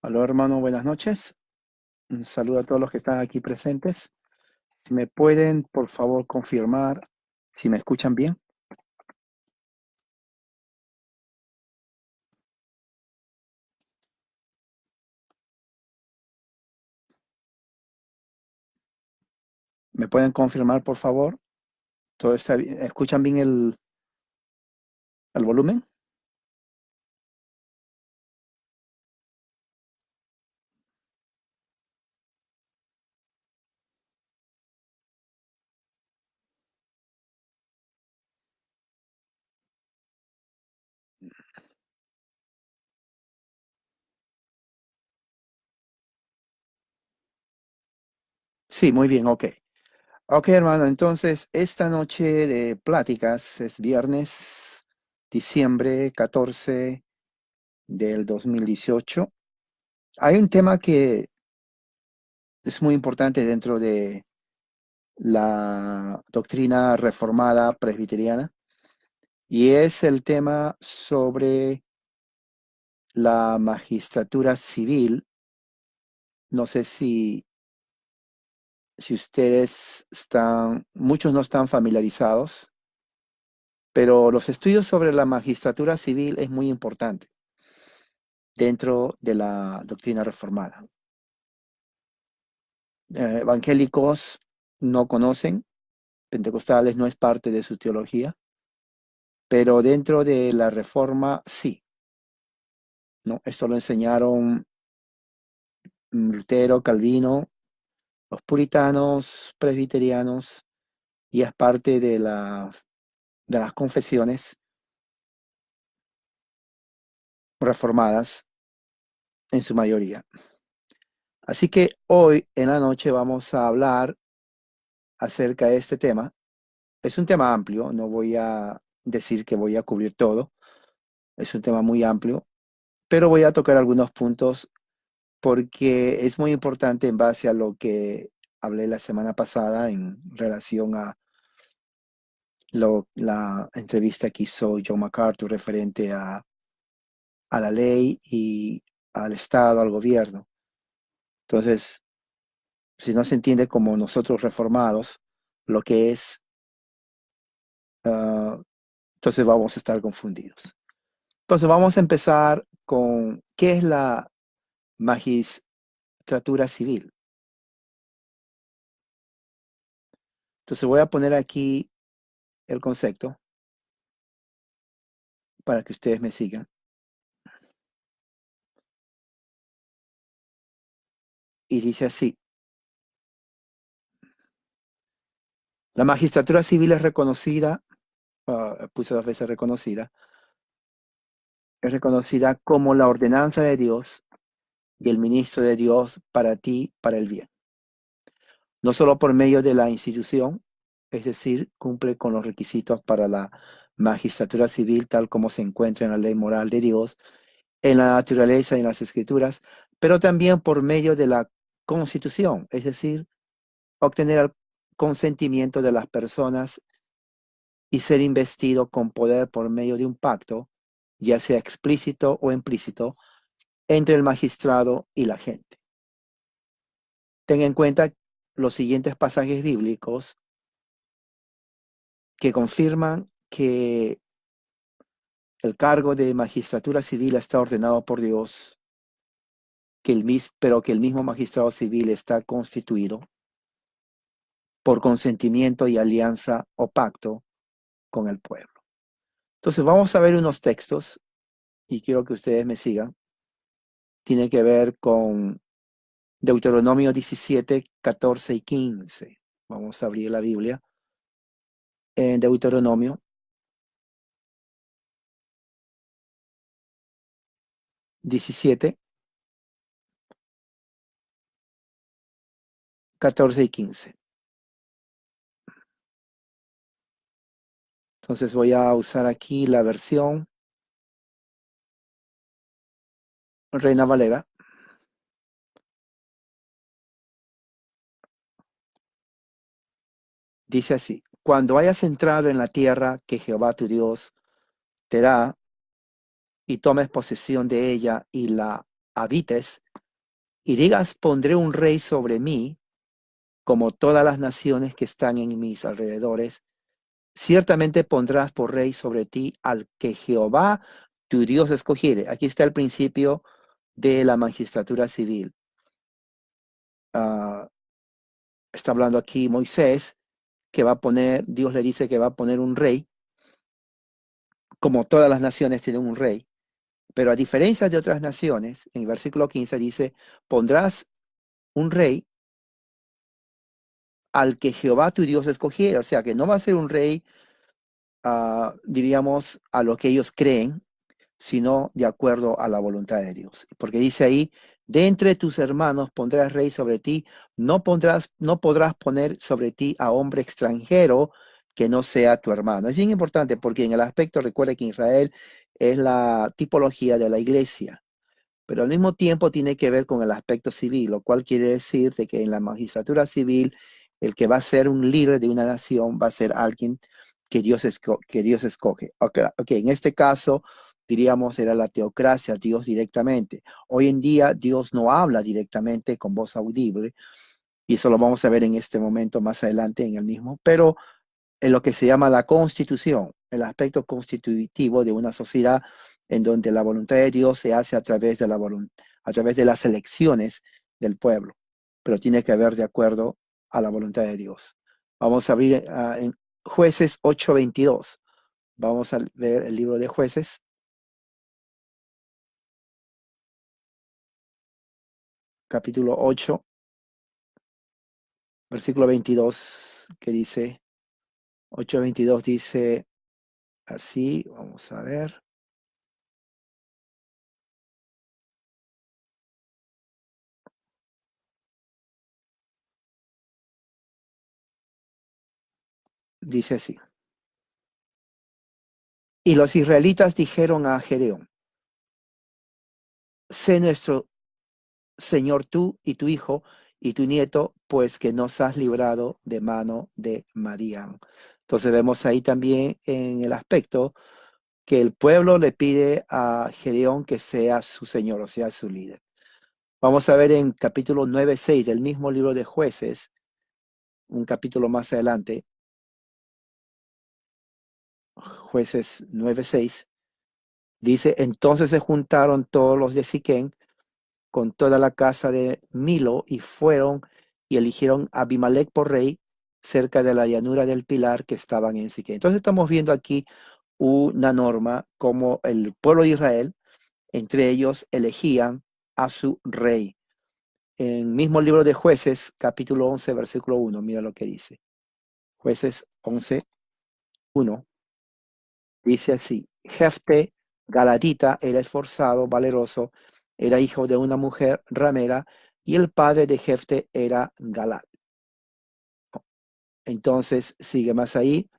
Aló, hermano, buenas noches. Un saludo a todos los que están aquí presentes. Si me pueden, por favor, confirmar si me escuchan bien. ¿Me pueden confirmar, por favor? ¿Todo está bien? ¿Escuchan bien el volumen? Sí, muy bien, ok. Ok, hermano, entonces esta noche de pláticas es viernes, diciembre 14 del 2018. Hay un tema que es muy importante dentro de la doctrina reformada presbiteriana. Y es el tema sobre la magistratura civil. No sé si ustedes están, muchos no están familiarizados, pero los estudios sobre la magistratura civil es muy importante dentro de la doctrina reformada. Evangélicos no conocen, pentecostales no es parte de su teología, pero dentro de la reforma sí, ¿no? Esto lo enseñaron Lutero, Calvino, los puritanos, presbiterianos, y es parte de las confesiones reformadas en su mayoría. Así que hoy en la noche vamos a hablar acerca de este tema. Es un tema amplio, no voy a decir que voy a cubrir todo, es un tema muy amplio, pero voy a tocar algunos puntos porque es muy importante en base a lo que hablé la semana pasada en relación a la entrevista que hizo John MacArthur referente a la ley y al Estado, al gobierno. Entonces, si no se entiende como nosotros reformados, lo que es, uh, entonces vamos a estar confundidos. Entonces vamos a empezar con qué es la magistratura civil. Entonces voy a poner aquí el concepto para que ustedes me sigan. Y dice así, la magistratura civil es reconocida, puse 2 veces reconocida, es reconocida como la ordenanza de Dios y el ministro de Dios para ti, para el bien. No solo por medio de la institución, es decir, cumple con los requisitos para la magistratura civil tal como se encuentra en la ley moral de Dios, en la naturaleza y en las escrituras, pero también por medio de la constitución, es decir, obtener el consentimiento de las personas y ser investido con poder por medio de un pacto, ya sea explícito o implícito, entre el magistrado y la gente. Ten en cuenta los siguientes pasajes bíblicos que confirman que el cargo de magistratura civil está ordenado por Dios, pero que el mismo magistrado civil está constituido por consentimiento y alianza o pacto con el pueblo. Entonces vamos a ver unos textos y quiero que ustedes me sigan. Tiene que ver con Deuteronomio 17, 14 y 15. Vamos a abrir la Biblia en Deuteronomio 17, 14 y 15. Entonces voy a usar aquí la versión Reina Valera. Dice así, cuando hayas entrado en la tierra que Jehová tu Dios te da y tomes posesión de ella y la habites, y digas, pondré un rey sobre mí, como todas las naciones que están en mis alrededores, ciertamente pondrás por rey sobre ti al que Jehová tu Dios escogiere. Aquí está el principio de la magistratura civil. Ah, está hablando aquí Moisés, que va a poner, Dios le dice que va a poner un rey, como todas las naciones tienen un rey, pero a diferencia de otras naciones, en el versículo 15 dice, pondrás un rey al que Jehová tu Dios escogiera. O sea, que no va a ser un rey, diríamos, a lo que ellos creen, sino de acuerdo a la voluntad de Dios. Porque dice ahí, de entre tus hermanos pondrás rey sobre ti, no podrás poner sobre ti a hombre extranjero que no sea tu hermano. Es bien importante porque en el aspecto, recuerda que Israel es la tipología de la iglesia, pero al mismo tiempo tiene que ver con el aspecto civil, lo cual quiere decir de que en la magistratura civil el que va a ser un líder de una nación va a ser alguien que Dios escoge. Ok, en este caso diríamos era la teocracia, Dios directamente. Hoy en día Dios no habla directamente con voz audible, y eso lo vamos a ver en este momento más adelante en el mismo, pero en lo que se llama la constitución, el aspecto constitutivo de una sociedad en donde la voluntad de Dios se hace a través de a través de las elecciones del pueblo, pero tiene que haber de acuerdo a la voluntad de Dios. Vamos a abrir en Jueces 8:22. Vamos a ver el libro de Jueces, capítulo 8, versículo 22, que dice, 8:22 dice así, vamos a ver, dice así. Y los israelitas dijeron a Gedeón, sé nuestro Señor tú y tu hijo y tu nieto, pues que nos has librado de mano de Madián. Entonces vemos ahí también en el aspecto que el pueblo le pide a Gedeón que sea su señor, o sea, su líder. Vamos a ver en capítulo 9:6 del mismo libro de Jueces, un capítulo más adelante, Jueces 9:6, dice, entonces se juntaron todos los de Siquén con toda la casa de Milo y fueron y eligieron a Abimelech por rey cerca de la llanura del Pilar que estaban en Siquén. Entonces estamos viendo aquí una norma como el pueblo de Israel, entre ellos elegían a su rey. En el mismo libro de Jueces, capítulo 11, versículo 1, mira lo que dice. Jueces 11:1, dice así, Jefte Galadita era esforzado, valeroso, era hijo de una mujer ramera, y el padre de Jefte era Galad. Entonces sigue más ahí,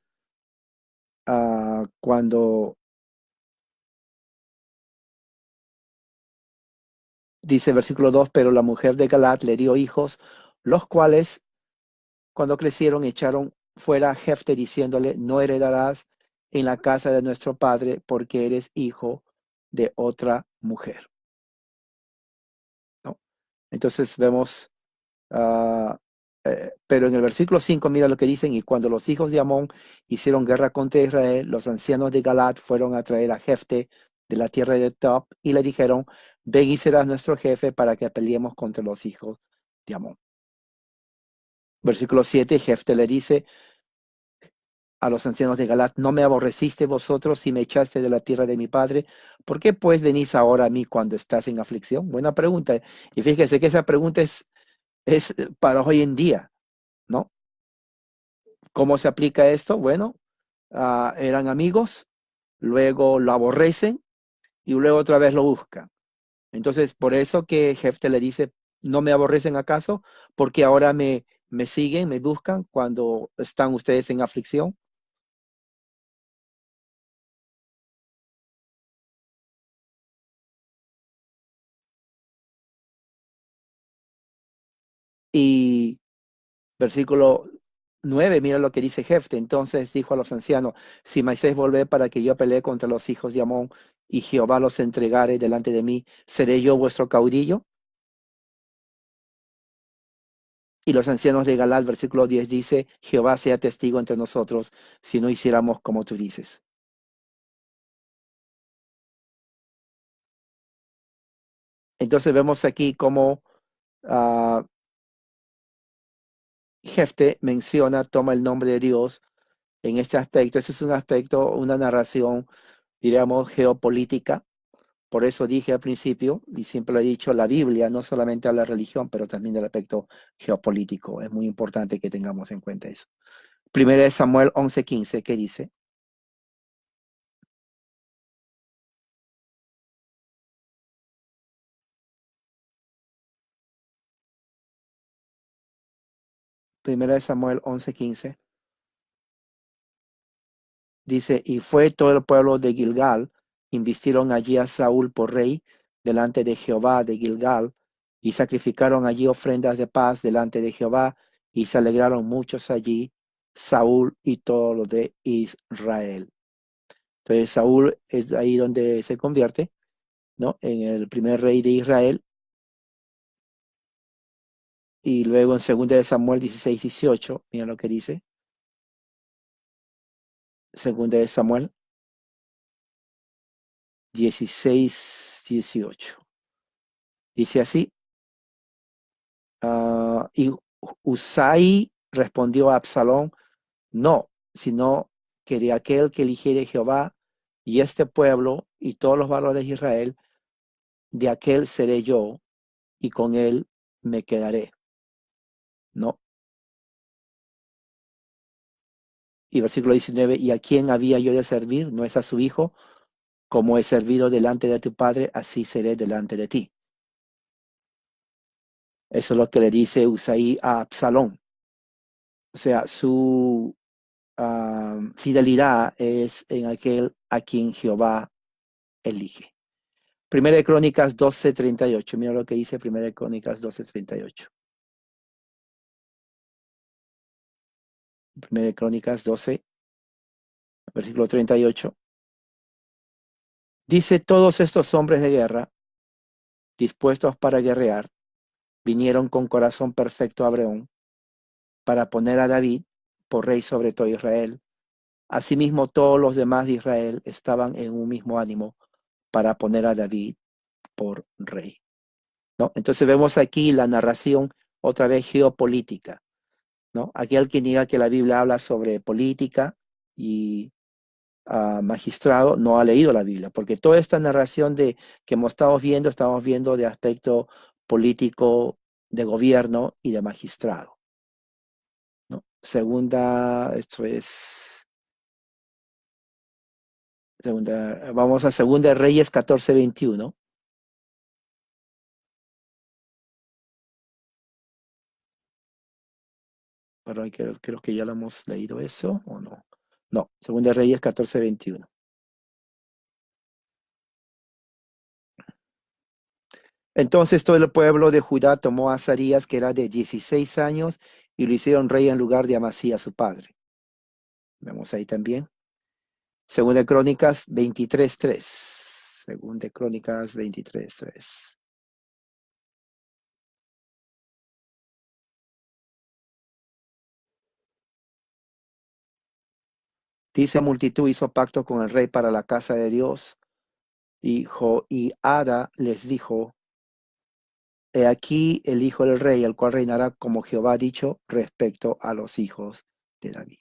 cuando dice versículo 2, pero la mujer de Galad le dio hijos, los cuales cuando crecieron echaron fuera a Jefte diciéndole, no heredarás en la casa de nuestro padre porque eres hijo de otra mujer, ¿no? Entonces vemos, ah, pero en el versículo 5 mira lo que dicen, y cuando los hijos de Amón hicieron guerra contra Israel, los ancianos de Galad fueron a traer a Jefte de la tierra de Tob y le dijeron, ven y serás nuestro jefe para que peleemos contra los hijos de Amón. Versículo 7, Jefte le dice a los ancianos de Galat, ¿no me aborreciste vosotros y me echaste de la tierra de mi padre? ¿Por qué pues venís ahora a mí cuando estás en aflicción? Buena pregunta. Y fíjese que esa pregunta es para hoy en día, ¿no? ¿Cómo se aplica esto? Bueno, eran amigos, luego lo aborrecen y luego otra vez lo buscan. Entonces, por eso que Jefte le dice, ¿no me aborrecen acaso? Porque ahora me siguen, me buscan cuando están ustedes en aflicción. Y versículo 9, mira lo que dice Jefte. Entonces dijo a los ancianos, si me hacéis volver para que yo pelee contra los hijos de Amón y Jehová los entregare delante de mí, ¿seré yo vuestro caudillo? Y los ancianos de Galad, versículo 10 dice, Jehová sea testigo entre nosotros si no hiciéramos como tú dices. Entonces vemos aquí cómo Jefte menciona, toma el nombre de Dios en este aspecto. Ese es un aspecto, una narración, diríamos, geopolítica. Por eso dije al principio, y siempre lo he dicho, la Biblia no solamente habla de religión, pero también del aspecto geopolítico. Es muy importante que tengamos en cuenta eso. Primera de Samuel 11:15, ¿qué dice? Primera de Samuel 11:15. Dice, y fue todo el pueblo de Gilgal, invistieron allí a Saúl por rey delante de Jehová de Gilgal, y sacrificaron allí ofrendas de paz delante de Jehová, y se alegraron muchos allí, Saúl y todo lo de Israel. Entonces Saúl es ahí donde se convierte, ¿no? En el primer rey de Israel, y luego en 2 de Samuel 16:18, mira lo que dice, 2 de Samuel 16:18. Dice así, y Usai respondió a Absalón, no, sino que de aquel que eligiere Jehová y este pueblo y todos los varones de Israel, de aquel seré yo y con él me quedaré. No. Y versículo 19, y a quién había yo de servir, no es a su hijo, como he servido delante de tu padre, así seré delante de ti. Eso es lo que le dice Usai a Absalón. O sea, su fidelidad es en aquel a quien Jehová elige. Primera de Crónicas 12:38. Mira lo que dice Primera de Crónicas 12:38. Primera de Crónicas 12, versículo 38. Dice, todos estos hombres de guerra, dispuestos para guerrear, vinieron con corazón perfecto a Hebron para poner a David por rey sobre todo Israel. Asimismo, todos los demás de Israel estaban en un mismo ánimo para poner a David por rey, ¿no? Entonces vemos aquí la narración otra vez geopolítica, ¿no? Aquel que diga que la Biblia habla sobre política y magistrado no ha leído la Biblia, porque toda esta narración de que estamos viendo de aspecto político, de gobierno y de magistrado, ¿no? Vamos a Segunda de Reyes 14:21. Perdón, creo que ya lo hemos leído eso, ¿o no? No, Segunda de Reyes 14:21. Entonces todo el pueblo de Judá tomó a Azarías, que era de 16 años, y lo hicieron rey en lugar de Amasías, su padre. Vemos ahí también. Segunda de Crónicas 23:3. Segunda de Crónicas 23:3. Dice, multitud hizo pacto con el rey para la casa de Dios, y Joiada les dijo, he aquí el hijo del rey, el cual reinará como Jehová ha dicho respecto a los hijos de David.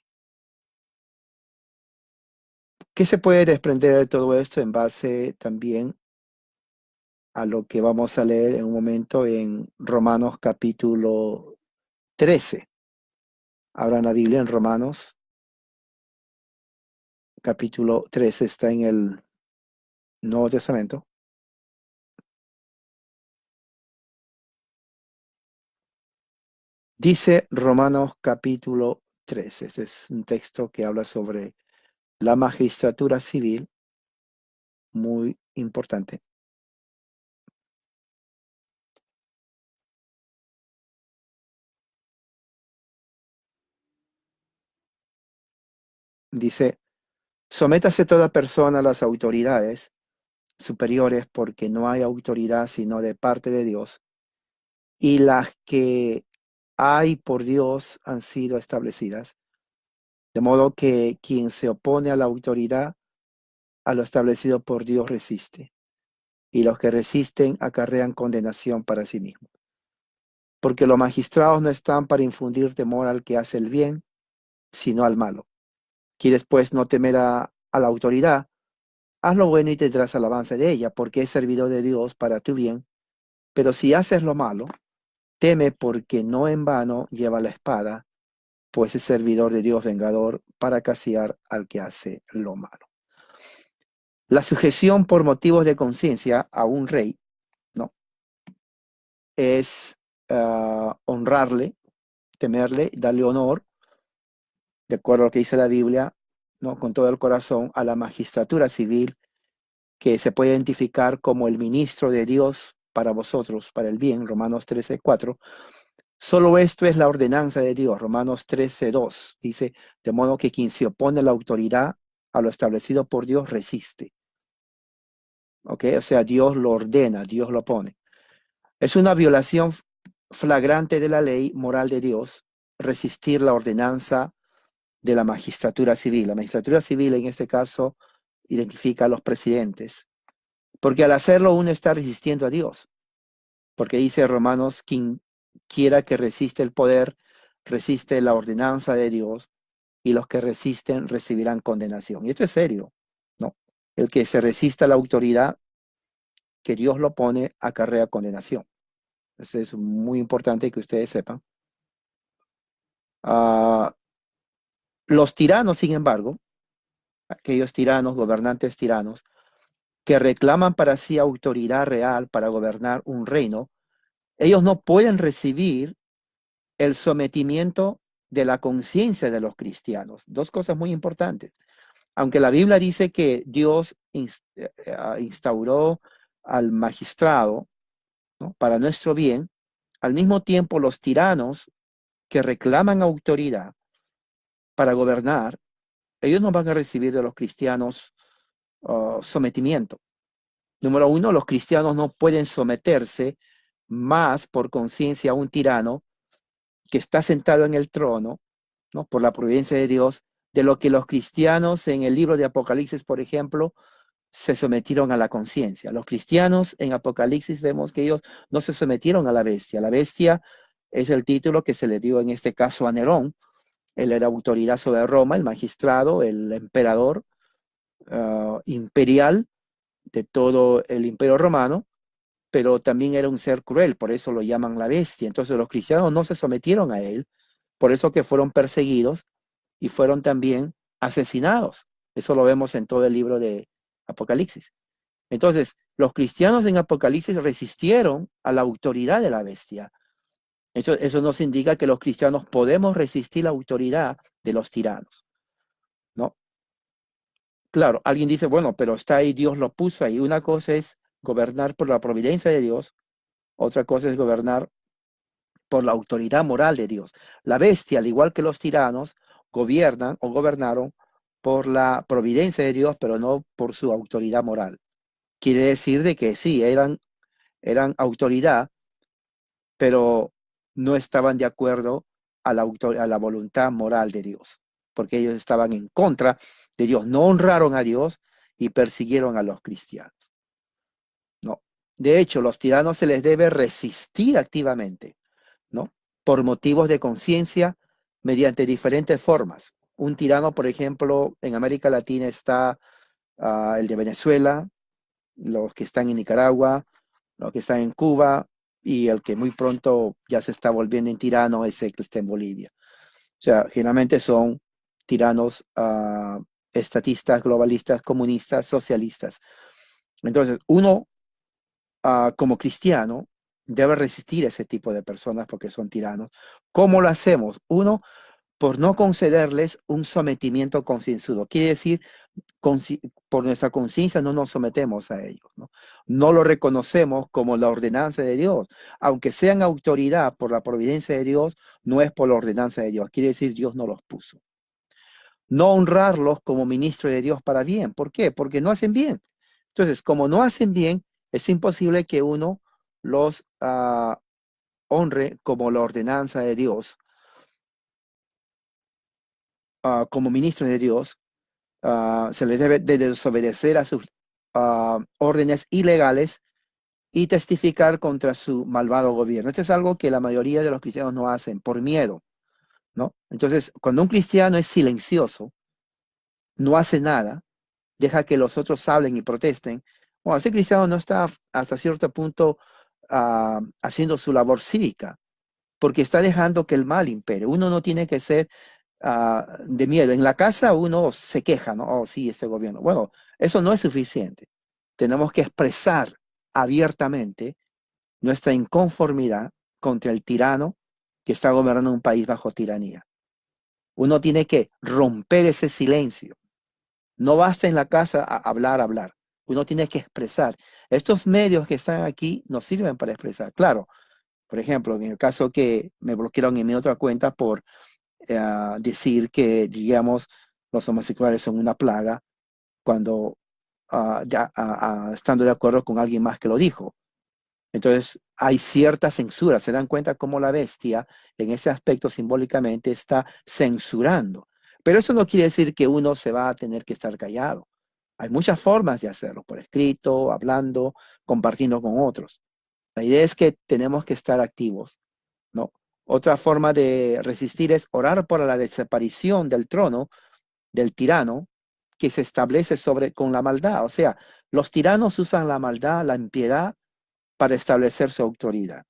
¿Qué se puede desprender de todo esto en base también a lo que vamos a leer en un momento en Romanos capítulo 13? Abran la Biblia en Romanos capítulo 13, está en el Nuevo Testamento. Dice Romanos capítulo 13, este es un texto que habla sobre la magistratura civil, muy importante. Dice, sométase toda persona a las autoridades superiores, porque no hay autoridad sino de parte de Dios, y las que hay por Dios han sido establecidas, de modo que quien se opone a la autoridad, a lo establecido por Dios resiste, y los que resisten acarrean condenación para sí mismos. Porque los magistrados no están para infundir temor al que hace el bien, sino al malo. Quieres pues no temer a la autoridad, haz lo bueno y tendrás alabanza de ella, porque es servidor de Dios para tu bien. Pero si haces lo malo, teme, porque no en vano lleva la espada, pues es servidor de Dios vengador para castigar al que hace lo malo. La sujeción por motivos de conciencia a un rey, ¿no? Es honrarle, temerle, darle honor, de acuerdo a lo que dice la Biblia, ¿no? Con todo el corazón, a la magistratura civil, que se puede identificar como el ministro de Dios para vosotros, para el bien, Romanos 13:4. Solo esto es la ordenanza de Dios, Romanos 13:2. Dice, de modo que quien se opone a la autoridad, a lo establecido por Dios, resiste. ¿Ok? O sea, Dios lo ordena, Dios lo pone. Es una violación flagrante de la ley moral de Dios resistir la ordenanza de la magistratura civil. La magistratura civil en este caso identifica a los presidentes, porque al hacerlo uno está resistiendo a Dios, porque dice Romanos, quien quiera que resiste el poder, resiste la ordenanza de Dios, y los que resisten recibirán condenación. Y esto es serio, ¿no? El que se resista a la autoridad que Dios lo pone acarrea condenación. Eso es muy importante que ustedes sepan. Los tiranos, sin embargo, aquellos tiranos, gobernantes tiranos, que reclaman para sí autoridad real para gobernar un reino, ellos no pueden recibir el sometimiento de la conciencia de los cristianos. Dos cosas muy importantes. Aunque la Biblia dice que Dios instauró al magistrado, ¿no? Para nuestro bien, al mismo tiempo los tiranos que reclaman autoridad para gobernar, ellos no van a recibir de los cristianos sometimiento. Número uno, los cristianos no pueden someterse más por conciencia a un tirano que está sentado en el trono, ¿no? Por la providencia de Dios, de lo que los cristianos en el libro de Apocalipsis, por ejemplo, se sometieron a la conciencia. Los cristianos en Apocalipsis vemos que ellos no se sometieron a la bestia. La bestia es el título que se le dio en este caso a Nerón. Él era autoridad sobre Roma, el magistrado, el emperador imperial de todo el imperio romano, pero también era un ser cruel, por eso lo llaman la bestia. Entonces los cristianos no se sometieron a él, por eso que fueron perseguidos y fueron también asesinados. Eso lo vemos en todo el libro de Apocalipsis. Entonces, los cristianos en Apocalipsis resistieron a la autoridad de la bestia. Eso nos indica que los cristianos podemos resistir la autoridad de los tiranos, ¿no? Claro, alguien dice, bueno, pero está ahí, Dios lo puso ahí. Una cosa es gobernar por la providencia de Dios, otra cosa es gobernar por la autoridad moral de Dios. La bestia, al igual que los tiranos, gobiernan o gobernaron por la providencia de Dios, pero no por su autoridad moral. Quiere decir de que sí, eran autoridad, pero no estaban de acuerdo a la voluntad moral de Dios, porque ellos estaban en contra de Dios, no honraron a Dios y persiguieron a los cristianos. No. De hecho, los tiranos se les debe resistir activamente, ¿no? Por motivos de conciencia, mediante diferentes formas. Un tirano, por ejemplo, en América Latina está el de Venezuela, los que están en Nicaragua, los que están en Cuba, y el que muy pronto ya se está volviendo en tirano es el que está en Bolivia. O sea, generalmente son tiranos estatistas, globalistas, comunistas, socialistas. Entonces, uno como cristiano debe resistir a ese tipo de personas porque son tiranos. ¿Cómo lo hacemos? Uno, por no concederles un sometimiento concienzudo. Quiere decir, por nuestra conciencia no nos sometemos a ellos, ¿no? No lo reconocemos como la ordenanza de Dios. Aunque sean autoridad por la providencia de Dios, no es por la ordenanza de Dios. Quiere decir, Dios no los puso. No honrarlos como ministro de Dios para bien. ¿Por qué? Porque no hacen bien. Entonces, como no hacen bien, es imposible que uno los honre como la ordenanza de Dios, como ministro de Dios, se le debe de desobedecer a sus órdenes ilegales y testificar contra su malvado gobierno. Esto es algo que la mayoría de los cristianos no hacen por miedo, ¿no? Entonces, cuando un cristiano es silencioso, no hace nada, deja que los otros hablen y protesten, bueno, ese cristiano no está hasta cierto punto haciendo su labor cívica, porque está dejando que el mal impere. Uno no tiene que ser de miedo. En la casa uno se queja, ¿no? Oh, sí, este gobierno. Bueno, eso no es suficiente. Tenemos que expresar abiertamente nuestra inconformidad contra el tirano que está gobernando un país bajo tiranía. Uno tiene que romper ese silencio. No basta en la casa hablar. Uno tiene que expresar. Estos medios que están aquí nos sirven para expresar. Claro, por ejemplo, en el caso que me bloquearon en mi otra cuenta por decir que, digamos, los homosexuales son una plaga, cuando estando de acuerdo con alguien más que lo dijo. Entonces, hay cierta censura. Se dan cuenta cómo la bestia, en ese aspecto simbólicamente, está censurando. Pero eso no quiere decir que uno se va a tener que estar callado. Hay muchas formas de hacerlo, por escrito, hablando, compartiendo con otros. La idea es que tenemos que estar activos, ¿no? Otra forma de resistir es orar por la desaparición del trono del tirano que se establece con la maldad. O sea, los tiranos usan la maldad, la impiedad para establecer su autoridad.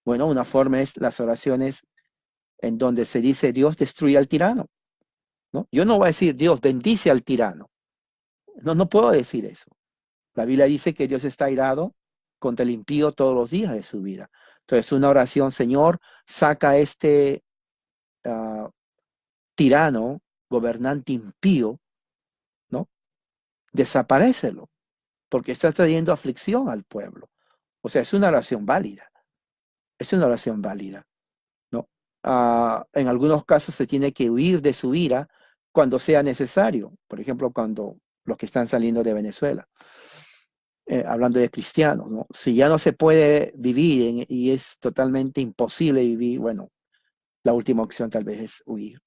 Bueno, una forma es las oraciones en donde se dice Dios destruye al tirano, ¿no? Yo no voy a decir Dios bendice al tirano. No puedo decir eso. La Biblia dice que Dios está airado contra el impío todos los días de su vida. Entonces, una oración, Señor, saca a este tirano, gobernante impío, ¿no? Desaparécelo, porque está trayendo aflicción al pueblo. O sea, es una oración válida. Es una oración válida, ¿no? En algunos casos se tiene que huir de su ira cuando sea necesario. Por ejemplo, cuando los que están saliendo de Venezuela. Hablando de cristianos, ¿no? Si ya no se puede vivir y es totalmente imposible vivir, bueno, la última opción tal vez es huir.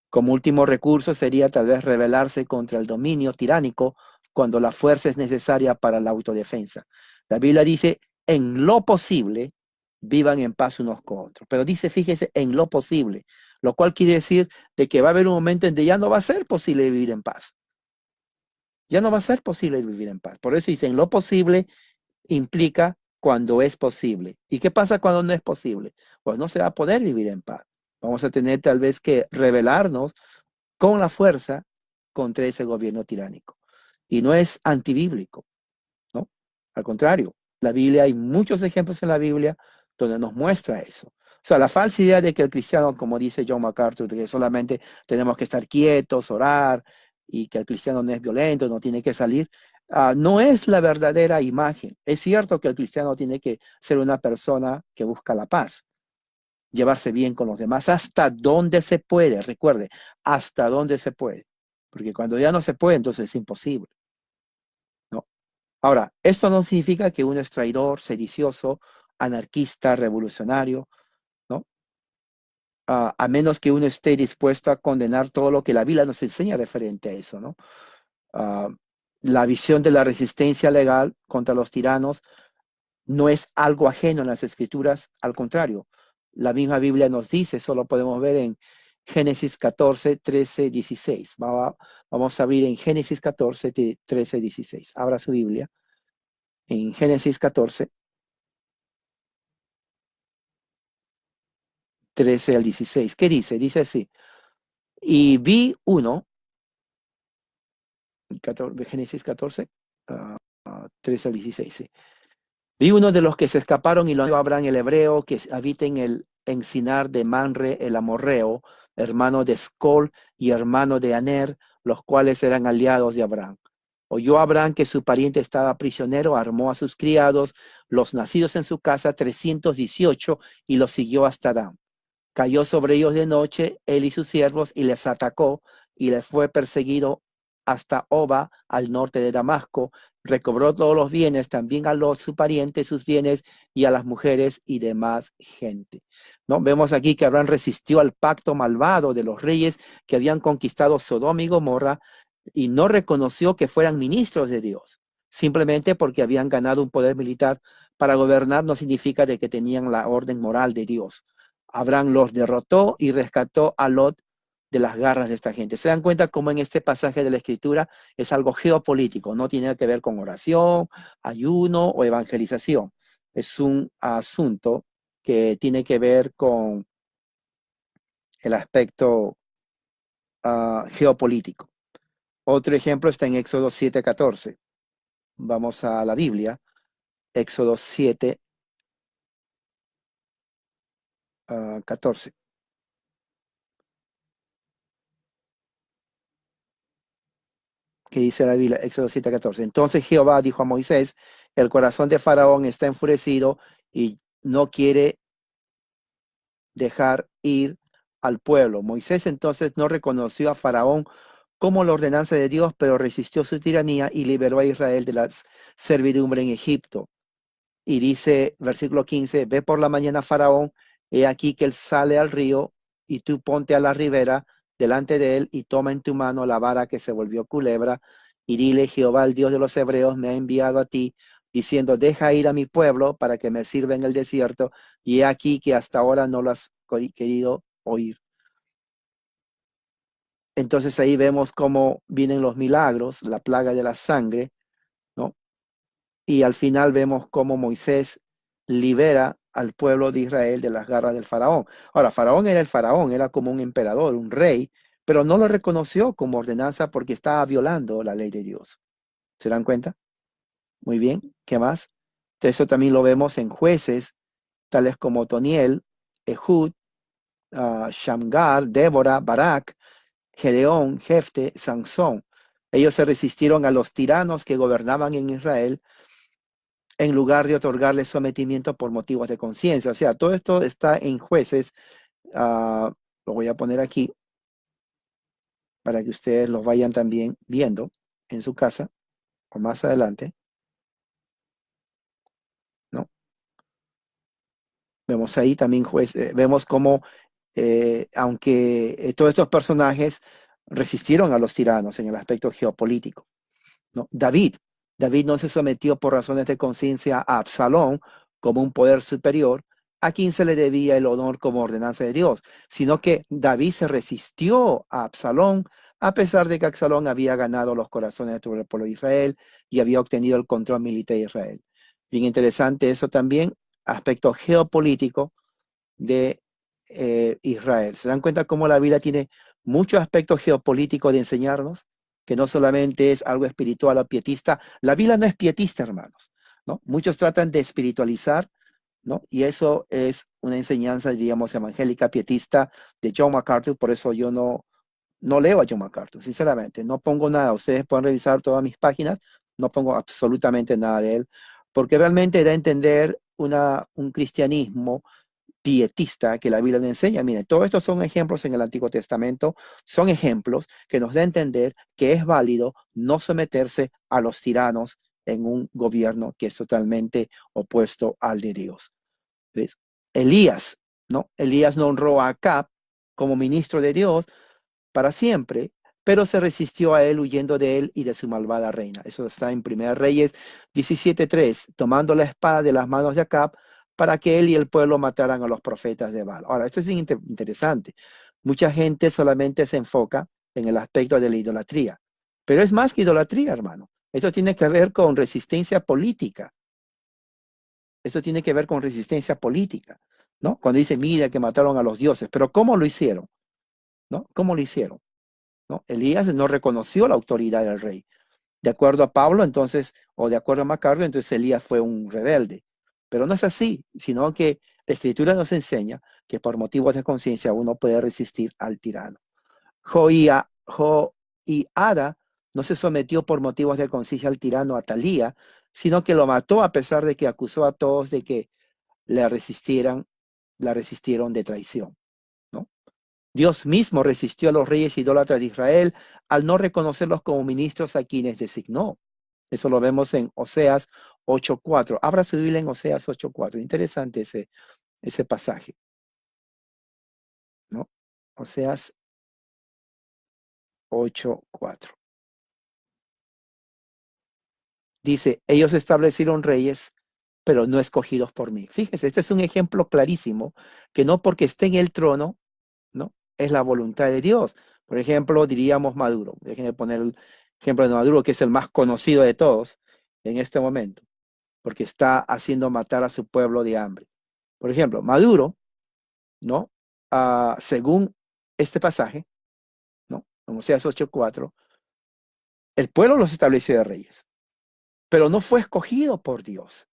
Como último recurso sería tal vez rebelarse contra el dominio tiránico cuando la fuerza es necesaria para la autodefensa. La Biblia dice, en lo posible, vivan en paz unos con otros. Pero dice, fíjese, en lo posible, lo cual quiere decir de que va a haber un momento en que ya no va a ser posible vivir en paz. Ya no va a ser posible vivir en paz. Por eso dice, en lo posible implica cuando es posible. ¿Y qué pasa cuando no es posible? Pues no se va a poder vivir en paz. Vamos a tener tal vez que rebelarnos con la fuerza contra ese gobierno tiránico. Y no es antibíblico, ¿no? Al contrario, la Biblia, hay muchos ejemplos en la Biblia donde nos muestra eso. O sea, la falsa idea de que el cristiano, como dice John MacArthur, que solamente tenemos que estar quietos, orar, y que el cristiano no es violento, no tiene que salir, no es la verdadera imagen. Es cierto que el cristiano tiene que ser una persona que busca la paz, llevarse bien con los demás hasta donde se puede. Recuerde, hasta donde se puede. Porque cuando ya no se puede, entonces es imposible, ¿no? Ahora, esto no significa que uno es traidor, sedicioso, anarquista, revolucionario, ¿no? A menos que uno esté dispuesto a condenar todo lo que la Biblia nos enseña referente a eso, ¿no? Uh, la visión de la resistencia legal contra los tiranos no es algo ajeno en las escrituras, al contrario, la misma Biblia nos dice, eso lo podemos ver en Génesis 14, 13, 16. Vamos a abrir en Génesis 14, 13, 16. Abra su Biblia en Génesis 14, 13 al 16. ¿Qué dice? Dice así, y vi uno, de Génesis 14, 13 al 16, sí. Vi uno de los que se escaparon y lo dio Abraham el hebreo, que habita en el encinar de Manre el amorreo, hermano de Escol y hermano de Aner, los cuales eran aliados de Abraham. Oyó Abraham que su pariente estaba prisionero, armó a sus criados, los nacidos en su casa, 318, y los siguió hasta Dan. Cayó sobre ellos de noche, él y sus siervos, y les atacó, y les fue perseguido hasta Oba, al norte de Damasco, recobró todos los bienes, también a los sus parientes, sus bienes, y a las mujeres y demás gente. ¿No? Vemos aquí que Abraham resistió al pacto malvado de los reyes que habían conquistado Sodoma y Gomorra y no reconoció que fueran ministros de Dios. Simplemente porque habían ganado un poder militar para gobernar no significa de que tenían la orden moral de Dios. Abraham los derrotó y rescató a Lot de las garras de esta gente. ¿Se dan cuenta cómo en este pasaje de la Escritura es algo geopolítico? No tiene que ver con oración, ayuno o evangelización. Es un asunto que tiene que ver con el aspecto geopolítico. Otro ejemplo está en Éxodo 7:14. Vamos a la Biblia, Éxodo 7:14. Que dice la Biblia, Éxodo 7:14. Entonces Jehová dijo a Moisés, el corazón de Faraón está enfurecido y no quiere dejar ir al pueblo. Moisés entonces no reconoció a Faraón como la ordenanza de Dios, pero resistió su tiranía y liberó a Israel de la servidumbre en Egipto. Y dice, versículo 15, ve por la mañana Faraón, he aquí que él sale al río, y tú ponte a la ribera delante de él, y toma en tu mano la vara que se volvió culebra, y dile, Jehová, el Dios de los hebreos, me ha enviado a ti, diciendo, deja ir a mi pueblo para que me sirva en el desierto, y he aquí que hasta ahora no lo has querido oír. Entonces ahí vemos cómo vienen los milagros, la plaga de la sangre, ¿no? Y al final vemos cómo Moisés libera al pueblo de Israel de las garras del faraón. Ahora, faraón era el faraón, era como un emperador, un rey, pero no lo reconoció como ordenanza porque estaba violando la ley de Dios. ¿Se dan cuenta? Muy bien. ¿Qué más? Eso también lo vemos en jueces, tales como Otoniel, Ehud, Shamgar, Débora, Barak, Gedeón, Jefte, Sansón. Ellos se resistieron a los tiranos que gobernaban en Israel en lugar de otorgarles sometimiento por motivos de conciencia. O sea, todo esto está en Jueces. Lo voy a poner aquí para que ustedes lo vayan también viendo en su casa o más adelante, ¿no? Vemos ahí también vemos cómo, aunque todos estos personajes resistieron a los tiranos en el aspecto geopolítico, ¿no? David no se sometió por razones de conciencia a Absalón como un poder superior, a quien se le debía el honor como ordenanza de Dios, sino que David se resistió a Absalón a pesar de que Absalón había ganado los corazones de todo el pueblo de Israel y había obtenido el control militar de Israel. Bien interesante eso también, aspecto geopolítico de Israel. ¿Se dan cuenta cómo la Biblia tiene muchos aspectos geopolíticos de enseñarnos? Que no solamente es algo espiritual o pietista. La Biblia no es pietista, hermanos, ¿no? Muchos tratan de espiritualizar, ¿no? Y eso es una enseñanza, digamos, evangélica, pietista de John MacArthur. Por eso yo no leo a John MacArthur, sinceramente. No pongo nada. Ustedes pueden revisar todas mis páginas. No pongo absolutamente nada de él, porque realmente da a entender un cristianismo pietista que la Biblia nos enseña. Miren, todos estos son ejemplos en el Antiguo Testamento, son ejemplos que nos da a entender que es válido no someterse a los tiranos en un gobierno que es totalmente opuesto al de Dios. ¿Ves? Elías, ¿no? Elías no honró a Acab como ministro de Dios para siempre, pero se resistió a él huyendo de él y de su malvada reina. Eso está en 1 Reyes 17:3, tomando la espada de las manos de Acab para que él y el pueblo mataran a los profetas de Baal. Ahora, esto es bien interesante. Mucha gente solamente se enfoca en el aspecto de la idolatría, pero es más que idolatría, hermano. Esto tiene que ver con resistencia política. Esto tiene que ver con resistencia política, ¿no? Cuando dice, mira que mataron a los dioses, pero ¿cómo lo hicieron? ¿No? ¿Cómo lo hicieron? ¿No? Elías no reconoció la autoridad del rey. De acuerdo a Pablo, entonces, o de acuerdo a MacArthur, entonces Elías fue un rebelde. Pero no es así, sino que la Escritura nos enseña que por motivos de conciencia uno puede resistir al tirano. Joiada no se sometió por motivos de conciencia al tirano Atalía, sino que lo mató a pesar de que acusó a todos de que la resistieron de traición, ¿no? Dios mismo resistió a los reyes idólatras de Israel al no reconocerlos como ministros a quienes designó. Eso lo vemos en Oseas 8:4. Abra su Biblia en Oseas 8:4. Interesante ese pasaje, ¿no? Oseas 8:4. Dice, ellos establecieron reyes, pero no escogidos por mí. Fíjese, este es un ejemplo clarísimo que no porque esté en el trono, ¿no? Es la voluntad de Dios. Por ejemplo, diríamos Maduro. Déjenme poner el ejemplo de Maduro, que es el más conocido de todos en este momento, porque está haciendo matar a su pueblo de hambre. Por ejemplo, Maduro, ¿no? Según este pasaje, ¿no? En Oseas 8:4, el pueblo los estableció de reyes, pero no fue escogido por Dios,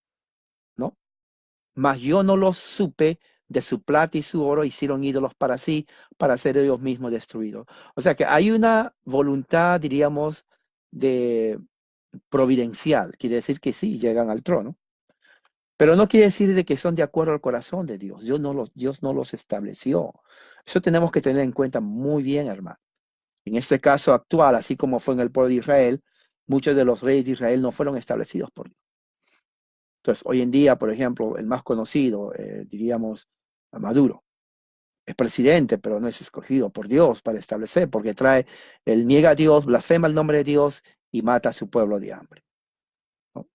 ¿no? Mas yo no los supe, de su plata y su oro hicieron ídolos para sí, para ser ellos mismos destruidos. O sea que hay una voluntad, diríamos, de providencial. Quiere decir que sí, llegan al trono. Pero no quiere decir de que son de acuerdo al corazón de Dios. Dios no los estableció. Eso tenemos que tener en cuenta muy bien, hermano. En este caso actual, así como fue en el pueblo de Israel, muchos de los reyes de Israel no fueron establecidos por Dios. Entonces, hoy en día, por ejemplo, el más conocido, diríamos, Maduro, es presidente, pero no es escogido por Dios para establecer, porque él niega a Dios, blasfema el nombre de Dios y mata a su pueblo de hambre, ¿no?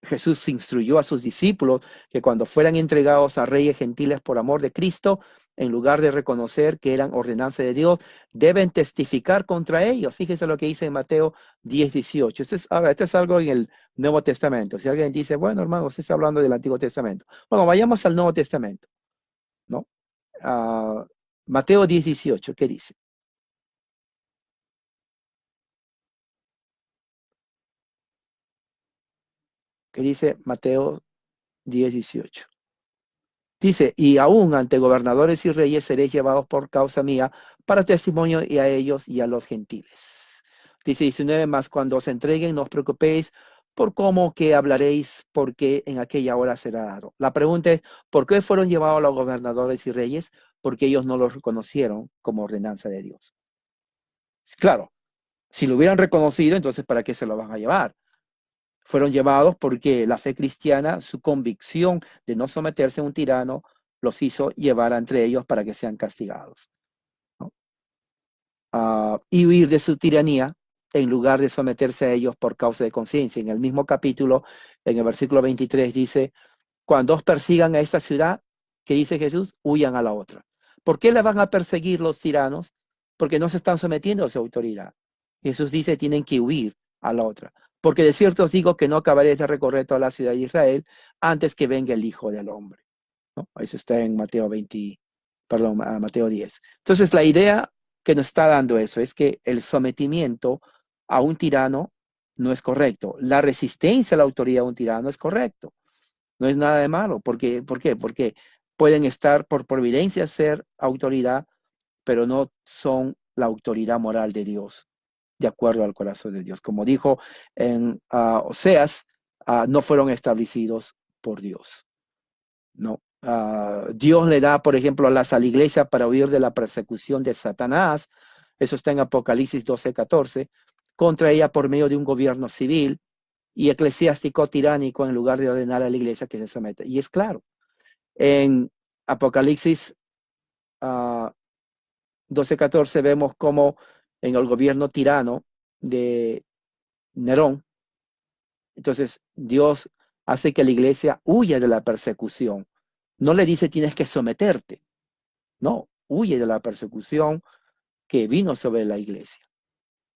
Jesús instruyó a sus discípulos que cuando fueran entregados a reyes gentiles por amor de Cristo, en lugar de reconocer que eran ordenanza de Dios, deben testificar contra ellos. Fíjese lo que dice en Mateo 10:18. Esto es algo en el Nuevo Testamento. Si alguien dice, bueno, hermano, usted está hablando del Antiguo Testamento. Bueno, vayamos al Nuevo Testamento, ¿no? Uh, Mateo 10:18, ¿qué dice? ¿Qué dice Mateo 10:18? Dice, y aún ante gobernadores y reyes seréis llevados por causa mía para testimonio y a ellos y a los gentiles. Dice 19 más, cuando os entreguen no os preocupéis por cómo que hablaréis, porque en aquella hora será dado. La pregunta es, ¿por qué fueron llevados los gobernadores y reyes? Porque ellos no los reconocieron como ordenanza de Dios. Claro, si lo hubieran reconocido, entonces ¿para qué se lo van a llevar? Fueron llevados porque la fe cristiana, su convicción de no someterse a un tirano, los hizo llevar entre ellos para que sean castigados, ¿no? Y huir de su tiranía en lugar de someterse a ellos por causa de conciencia. En el mismo capítulo, en el versículo 23 dice, cuando os persigan a esta ciudad, que dice Jesús, huyan a la otra. ¿Por qué le van a perseguir los tiranos? Porque no se están sometiendo a su autoridad. Jesús dice, tienen que huir a la otra. Porque de cierto os digo que no acabaréis de recorrer toda la ciudad de Israel antes que venga el Hijo del Hombre, ¿no? Eso está en Mateo 10. Entonces, la idea que nos está dando eso es que el sometimiento a un tirano no es correcto. La resistencia a la autoridad de un tirano es correcto. No es nada de malo. ¿Por qué? Porque pueden estar por providencia ser autoridad, pero no son la autoridad moral de Dios, de acuerdo al corazón de Dios. Como dijo en Oseas, no fueron establecidos por Dios, ¿no? Dios le da, por ejemplo, alas a la iglesia para huir de la persecución de Satanás. Eso está en Apocalipsis 12:14, contra ella por medio de un gobierno civil y eclesiástico tiránico en lugar de ordenar a la iglesia que se someta. Y es claro, en Apocalipsis 12:14 vemos como en el gobierno tirano de Nerón, entonces Dios hace que la iglesia huya de la persecución. No le dice tienes que someterte, no, huye de la persecución que vino sobre la iglesia,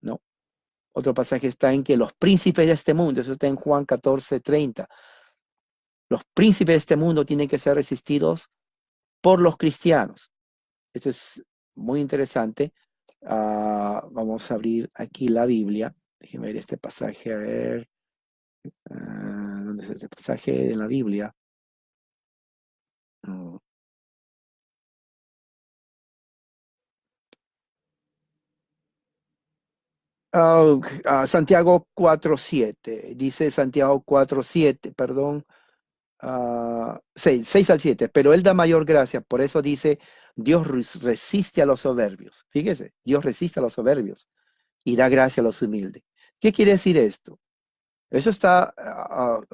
¿no? Otro pasaje está en que los príncipes de este mundo, eso está en Juan 14:30, los príncipes de este mundo tienen que ser resistidos por los cristianos. Esto es muy interesante. Vamos a abrir aquí la Biblia. Déjenme ver este pasaje, a ver. ¿Dónde es este pasaje de la Biblia? Mm. Santiago 4:7. Dice Santiago 4:7, perdón. 6 al 7, pero él da mayor gracia, por eso dice, Dios resiste a los soberbios. Fíjese, Dios resiste a los soberbios y da gracia a los humildes. ¿Qué quiere decir esto? Eso está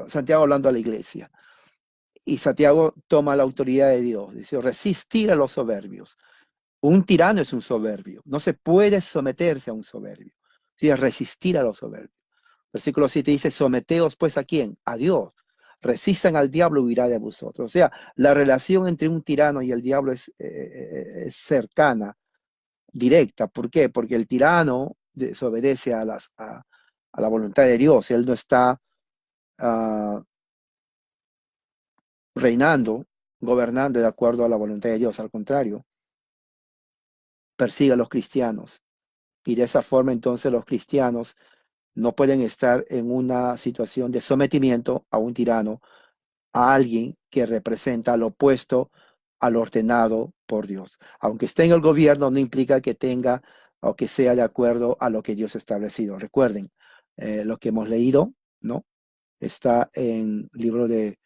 Santiago hablando a la iglesia. Y Santiago toma la autoridad de Dios. Dice, resistir a los soberbios. Un tirano es un soberbio. No se puede someterse a un soberbio. Sí, resistir a los soberbios. Versículo 7 dice, someteos pues ¿a quién? A Dios. Resistan al diablo y huirá de vosotros. O sea, la relación entre un tirano y el diablo es cercana, directa. ¿Por qué? Porque el tirano desobedece a la voluntad de Dios. Él no está uh, reinando, gobernando de acuerdo a la voluntad de Dios. Al contrario, persigue a los cristianos. Y de esa forma entonces los cristianos no pueden estar en una situación de sometimiento a un tirano, a alguien que representa lo opuesto al ordenado por Dios. Aunque esté en el gobierno, no implica que tenga o que sea de acuerdo a lo que Dios ha establecido. Recuerden, lo que hemos leído, ¿no? Está en el libro de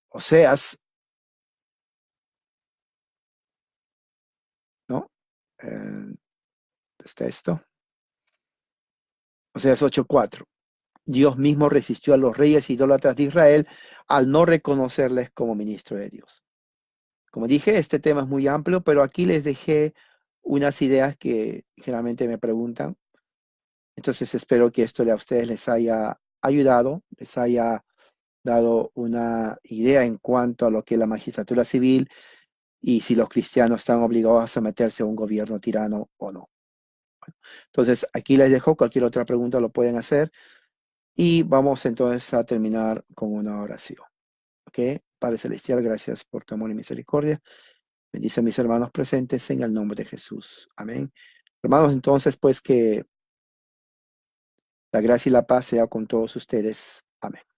Oseas, ¿no? Eh, Está esto. Oseas 8:4. Dios mismo resistió a los reyes idólatras de Israel al no reconocerles como ministro de Dios. Como dije, este tema es muy amplio, pero aquí les dejé unas ideas que generalmente me preguntan. Entonces espero que esto a ustedes les haya ayudado, les haya dado una idea en cuanto a lo que es la magistratura civil y si los cristianos están obligados a someterse a un gobierno tirano o no. Entonces aquí les dejo, cualquier otra pregunta lo pueden hacer y vamos entonces a terminar con una oración. ¿Ok? Padre Celestial, gracias por tu amor y misericordia. Bendice a mis hermanos presentes en el nombre de Jesús. Amén. Hermanos, entonces, pues que la gracia y la paz sea con todos ustedes. Amén.